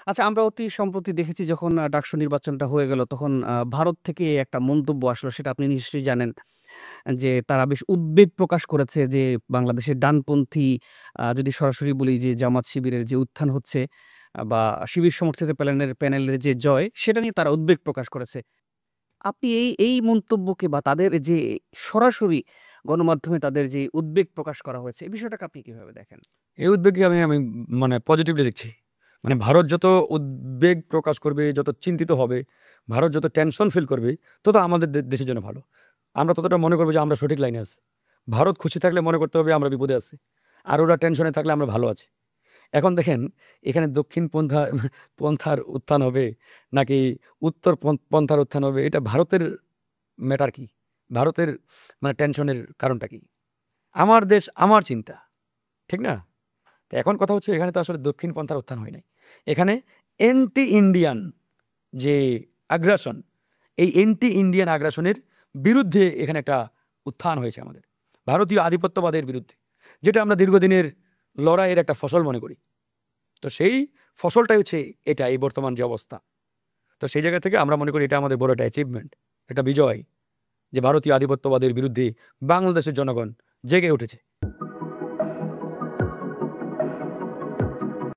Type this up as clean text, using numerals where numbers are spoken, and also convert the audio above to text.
আচ্ছা, আমরা অতি সম্প্রতি দেখেছি যখন ডাকসু নির্বাচনটা হয়ে গেল, তখন ভারত থেকে একটা মন্তব্য আসলো, সেটা আপনি নিশ্চয়ই জানেন। যে তারা বেশ উদ্বেগ প্রকাশ করেছে যে বাংলাদেশের ডানপন্থী, যদি সরাসরি বলি যে জামাত শিবিরের যে উত্থান হচ্ছে, বা শিবির সমর্থিত প্যানেলের যে জয়, সেটা নিয়ে তারা উদ্বেগ প্রকাশ করেছে। আপনি এই মন্তব্যকে বা তাদের যে সরাসরি গণমাধ্যমে তাদের যে উদ্বেগ প্রকাশ করা হয়েছে, এই বিষয়টাকে আপনি কিভাবে দেখেন? এই উদ্বেগকে আমি আমি মানে পজিটিভলি দেখছি। মানে ভারত যত উদ্বেগ প্রকাশ করবে, যত চিন্তিত হবে, ভারত যত টেনশন ফিল করবে, তত আমাদের দেশের জন্য ভালো। আমরা ততটা মনে করবো যে আমরা সঠিক লাইনে আছি। ভারত খুশি থাকলে মনে করতে হবে আমরা বিপদে আছি, আর ওরা টেনশনে থাকলে আমরা ভালো আছি। এখন দেখেন, এখানে দক্ষিণ পন্থার উত্থান হবে নাকি উত্তর পন্থার উত্থান হবে, এটা ভারতের ম্যাটার কি? ভারতের মানে টেনশনের কারণটা কি? আমার দেশ, আমার চিন্তা, ঠিক না? তো এখন কথা হচ্ছে, এখানে তো আসলে দক্ষিণ পন্থার উত্থান হয় নাই। এখানে এন্টি ইন্ডিয়ান যে আগ্রাসন, এই এন্টি ইন্ডিয়ান আগ্রাসনের বিরুদ্ধে এখানে একটা উত্থান হয়েছে আমাদের, ভারতীয় আধিপত্যবাদের বিরুদ্ধে, যেটা আমরা দীর্ঘদিনের লড়াইয়ের একটা ফসল মনে করি। তো সেই ফসলটাই হচ্ছে এটা, এই বর্তমান যে অবস্থা। তো সেই জায়গা থেকে আমরা মনে করি এটা আমাদের বড় একটা অ্যাচিভমেন্ট, একটা বিজয়, যে ভারতীয় আধিপত্যবাদের বিরুদ্ধে বাংলাদেশের জনগণ জেগে উঠেছে।